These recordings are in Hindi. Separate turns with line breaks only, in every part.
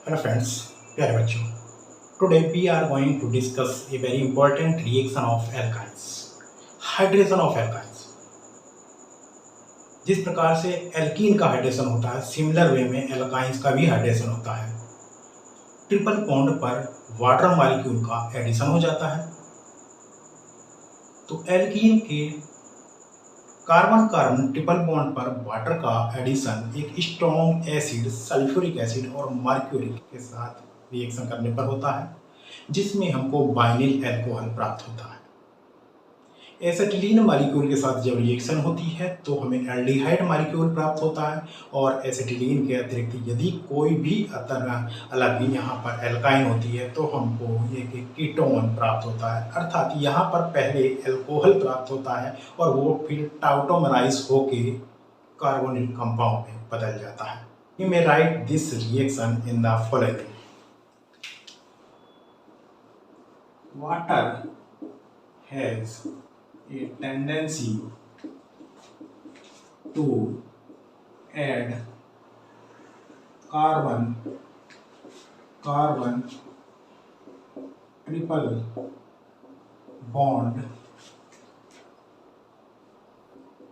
Hello friends, प्यारे बच्चों. Today we are going to discuss a very important reaction of alkynes. Hydration of alkynes. जिस प्रकार से एल्कीन का हाइड्रेशन होता है, सिमिलर वे में एल्काइंस का भी हाइड्रेशन होता है. ट्रिपल बॉन्ड पर वाटर मॉलिक्यूल का एडिशन हो जाता है. तो एल्कीन के कार्बन कार्बन ट्रिपल बॉन्ड पर वाटर का एडिशन एक स्ट्रॉन्ग एसिड सल्फ्यूरिक एसिड और मर्क्यूरी के साथ रिएक्शन करने पर होता है, जिसमें हमको बाइनिल अल्कोहल प्राप्त होता है. एसिटिलीन मॉलिक्यूल के साथ जब रिएक्शन होती है तो हमें एल्डिहाइड मॉलिक्यूल प्राप्त होता है, और एसिटिलीन के अतिरिक्त यदि कोई भी अलग यहाँ पर एल्काइन होती है तो हमको एक कीटोन प्राप्त होता है. अर्थात यहाँ पर पहले अल्कोहल प्राप्त होता है और वो फिर टाउटोमराइज होके कार्बोनिल कंपाउंड में बदल जाता है. You may right this reaction in the following. Water has a tendency to add carbon triple bond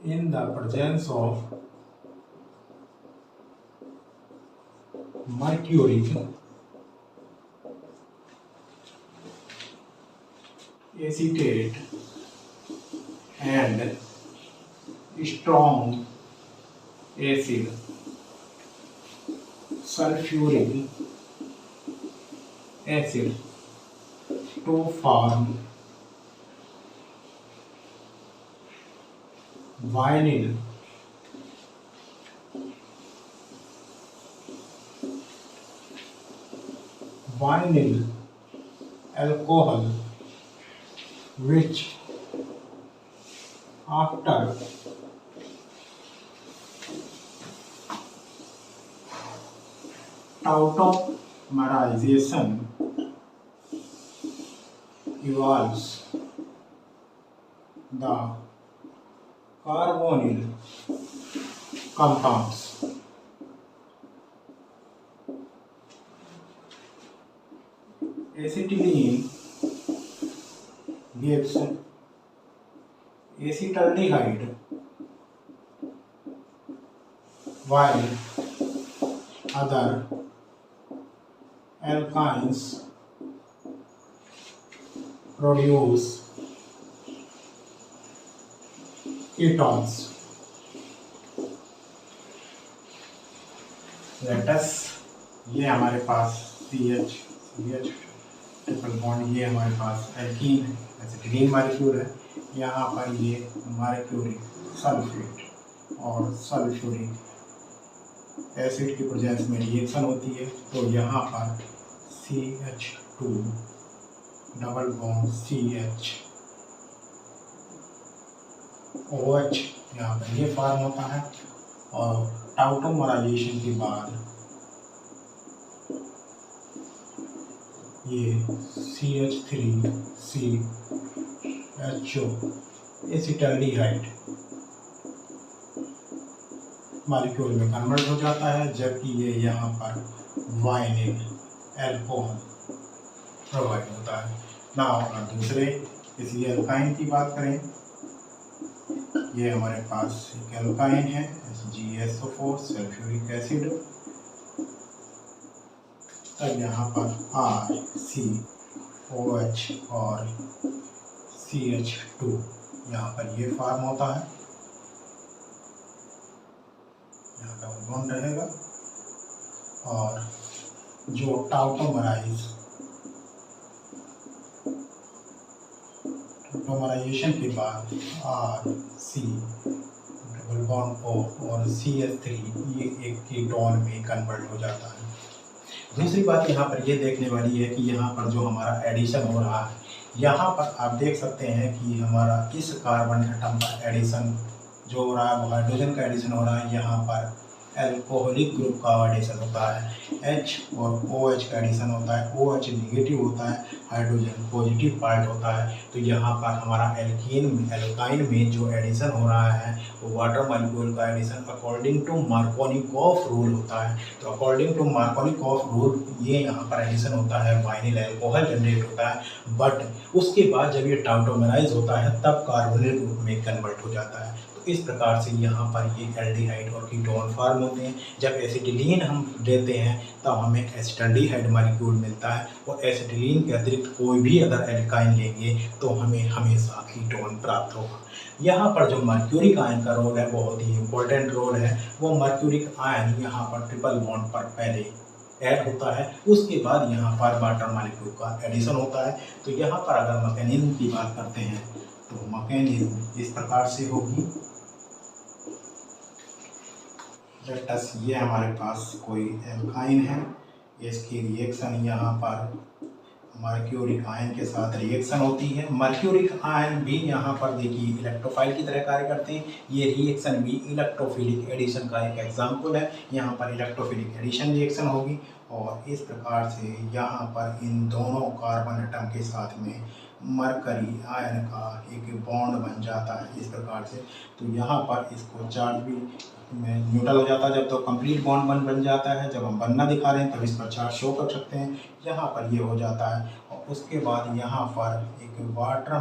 in the presence of mercury, acetate and strong acid sulfuric acid to form vinyl alcohol, which after tautomerization evolves the carbonyl compounds. Acetylene gives acetaldehyde, while other alkynes produce ketones. Let us, ये हमारे पास CH ट्रिपल बॉन्ड, ये हमारे पास एल्कीन एसिटिलीन मॉलिक्यूल है. यहाँ पर ये मर्क्यूरी सल्फेट और सल्फ्यूरिक एसिड की प्रेजेंस में रिएक्शन होती है. तो यहाँ पर CH2 double bond CH OH यहाँ पर ये फॉर्म होता है, और टाउटोमराइजेशन के बाद ये CH3CHO एसिटाल्डिहाइड मॉलिक्यूल में कन्वर्ट हो जाता है, जबकि ये यहाँ पर वाइनिल अल्कोहल प्रोवाइड होता है. नाउ अगर दूसरे किसी एल्काइन की बात करें, ये हमारे पास एक एल्काइन है GSO4 सल्फ्यूरिक एसिड. तब यहाँ पर RCOH और CH2 यहाँ पर ये फॉर्म होता है, यहाँ का बॉन्ड रहेगा, और जो टाउटोमराइजेशन के बाद RC डबल बॉन्ड O और CH3 ये एक कीटोन में कन्वर्ट हो जाता है. दूसरी बात यहाँ पर ये देखने वाली है कि यहाँ पर जो हमारा एडिशन हो रहा है, यहाँ पर आप देख सकते हैं कि हमारा इस कार्बन एटम का एडिशन जो हो रहा है वो हाइड्रोजन का एडिशन हो रहा है. यहाँ पर एल्कोहलिक ग्रुप का एडिशन होता है। H और OH का एडिशन होता है। OH निगेटिव होता है, हाइड्रोजन पॉजिटिव पार्ट होता है। तो यहाँ पर हमारा एल्काइन में जो एडिशन हो रहा है वो वाटर मॉलिक्यूल का addition according to Markovnikov rule होता है। तो अकॉर्डिंग टू मार्कोनिकॉफ रूल ये यहाँ पर एडिशन होता है, वाइनिल एल्कोहल जनरेट होता है। बट उसके बाद जब ये टाउटोमराइज होता है तब कार्बोनिल ग्रुप में कन्वर्ट हो जाता है। तो इस प्रकार से यहाँ पर ये एल्डिहाइड और कीटोन फॉर्म होते हैं। जब एसिटिलीन हम लेते हैं तब हमें एसिटल्डिहाइड मॉलिक्यूल मिलता है, और एसिटिलीन के अतिरिक्त कोई भी अदर एल्काइन लेंगे तो हमें हमेशा कीटोन प्राप्त होगा। यहाँ पर जो मर्क्यूरिक आयन का रोल है बहुत ही इम्पोर्टेंट रोल है। वो मर्क्यूरिक आयन यहाँ पर ट्रिपल बॉन्ड पर पहले ऐड होता है, उसके बाद यहाँ पर वाटर मॉलिक्यूल का एडिशन होता है। तो यहाँ पर अगर मैकेनिज्म की बात करते हैं तो मैकेनिज्म इस प्रकार से होगी। ये हमारे पास कोई एल्काइन है, इसकी रिएक्शन यहाँ पर मर्क्यूरिक आयन के साथ रिएक्शन होती है। मर्क्यूरिक आयन भी यहाँ पर देखिए इलेक्ट्रोफाइल की तरह कार्य करते हैं। ये रिएक्शन भी इलेक्ट्रोफिलिक एडिशन का एक एग्जाम्पल है। यहाँ पर इलेक्ट्रोफिलिक एडिशन रिएक्शन होगी, और इस प्रकार से यहाँ पर इन दोनों कार्बन एटम के साथ में मरकरी आयन का एक बॉन्ड बन जाता है इस प्रकार से। तो यहाँ पर इसको चार्ज भी में न्यूट्रल हो जाता है जब तो कंप्लीट बॉन्ड बन जाता है। जब हम बनना दिखा रहे हैं तब इस पर चार्ज शो कर सकते हैं। यहाँ पर ये हो जाता है, और उसके बाद यहाँ पर एक वाटर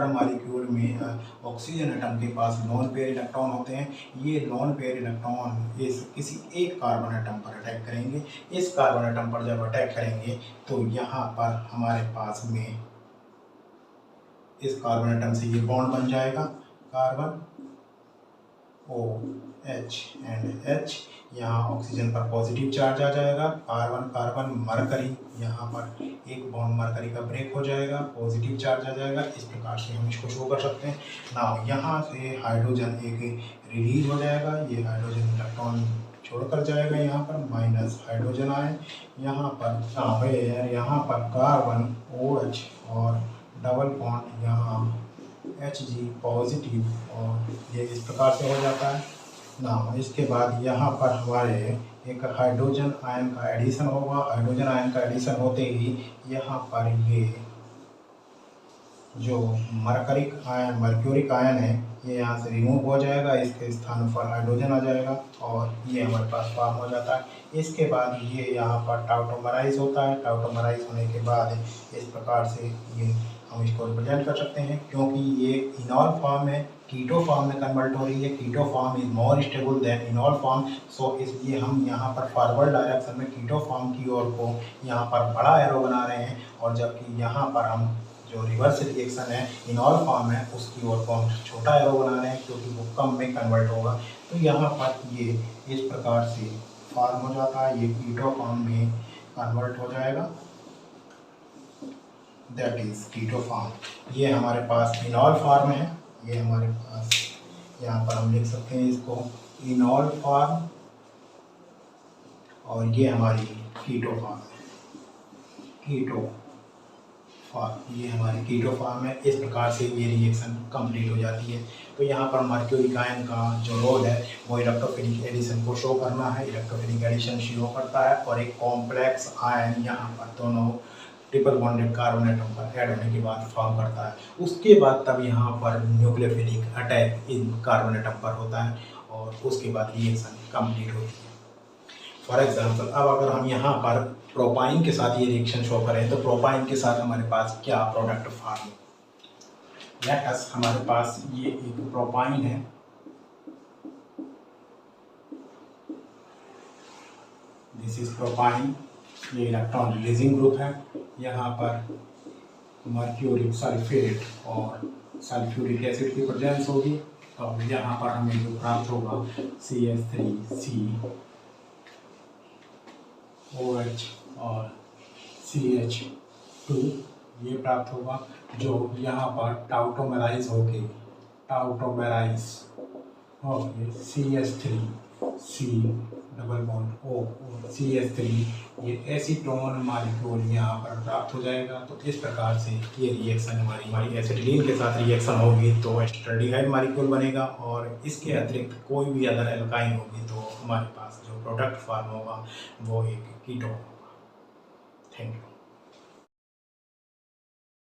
मॉलिक्यूल में ऑक्सीजन एटम के पास लोन पेयर इलेक्ट्रॉन होते हैं। ये लोन पेयर इलेक्ट्रॉन इस किसी एक कार्बन एटम पर अटैक करेंगे। इस कार्बन एटम पर जब अटैक करेंगे तो यहाँ पर हमारे पास में इस कार्बन एटम से ये बॉन्ड बन जाएगा, कार्बन OH एंड H। यहाँ ऑक्सीजन पर पॉजिटिव चार्ज आ जाएगा, कार्बन मरकरी, यहाँ पर एक बॉन्ड मरकरी का ब्रेक हो जाएगा, पॉजिटिव चार्ज आ जाएगा। इस प्रकार से हम इसको शो कर सकते हैं ना। यहाँ से हाइड्रोजन एक रिलीज हो जाएगा, ये हाइड्रोजन इलेक्ट्रॉन छोड़कर जाएगा, यहाँ पर माइनस हाइड्रोजन आए, यहाँ पर यहाँ पर कार्बन OH और डबल बॉन्ड यहाँ Hg पॉजिटिव, और ये इस प्रकार से हो जाता है ना। इसके बाद यहाँ पर हमारे एक हाइड्रोजन आयन का एडिशन होगा। हाइड्रोजन आयन का एडिशन होते ही यहाँ पर ये जो मर्क्यूरिक आयन है ये यहाँ से रिमूव हो जाएगा, इसके स्थान पर हाइड्रोजन आ जाएगा, और ये हमारे पास फॉर्म हो जाता है। इसके बाद ये यहाँ पर टाउटोमराइज होता है। टाउटोमराइज होने के बाद इस प्रकार से ये हम इसको रिप्रेजेंट कर सकते हैं, क्योंकि ये इनॉल फॉर्म है, कीटो फॉर्म में कन्वर्ट हो रही है। Keto form is more stable than enol form, so इसलिए हम यहाँ पर फॉरवर्ड डायरेक्शन में कीटो फॉर्म की ओर को यहाँ पर बड़ा एरो बना रहे हैं, और जबकि यहाँ पर हम जो रिवर्स रिएक्शन है इनॉल फॉर्म है उसकी ओर को हम छोटा एरो बना रहे हैं, क्योंकि वो कम में कन्वर्ट होगा। तो यहाँ पर ये इस प्रकार से फॉर्म हो जाता है, ये कीटो फॉर्म में कन्वर्ट हो जाएगा, दैट इज कीटो फॉर्म। ये हमारे पास इनॉल फॉर्म है, ये हमारे पास यहाँ पर हम लिख सकते हैं इसको इनॉल फॉर्म, और ये हमारी कीटो फॉर्म है, कीटो फॉर्म, ये हमारी कीटो फॉर्म है। इस प्रकार से ये रिएक्शन कंप्लीट हो जाती है। तो यहाँ पर मर्क्यूरिक आयन का जो रोल है वो इलेक्ट्रोफिलिक एडिशन को शो करना है, इलेक्ट्रोफिलिक एडिशन शो करता है, और एक कॉम्प्लेक्स आयन यहाँ पर दोनों ट्रिपल बॉन्डेड कार्बन एटम पर ऐड होने के बाद फॉर्म करता है। उसके बाद तब यहाँ पर nucleophilic attack in carbon atom पर होता है, और उसके बाद रिएक्शन कंप्लीट होती है। फॉर एग्जांपल अब अगर हम यहाँ पर प्रोपाइन के साथ ये रिएक्शन शो करें तो प्रोपाइन के साथ हमारे पास क्या प्रोडक्ट फॉर्म, लेट अस हमारे पास ये एक प्रोपाइन है, दिस इज प्रोपाइन, ये इलेक्ट्रॉन रिलीजिंग ग्रुप है। यहाँ पर मर्क्यूरिक सल्फेट और सल्फ्यूरिक एसिड की प्रेजेंस होगी, तो यहाँ पर हमें जो प्राप्त होगा CH3COH और CH2 ये प्राप्त होगा, जो यहाँ पर टाउटोमेराइज होके CH3C double bond O CH3, ये एसीटोन मालिक्यूल यहाँ पर प्राप्त हो जाएगा। तो इस प्रकार से ये रिएक्शन हमारी एसिटिलीन के साथ रिएक्शन होगी तो एस्टरडीहाइड मालिक्यूल बनेगा, और इसके अतिरिक्त कोई भी अदर एल्काइन होगी तो हमारे पास जो प्रोडक्ट फॉर्म होगा वो एक कीटोन होगा। Thank you.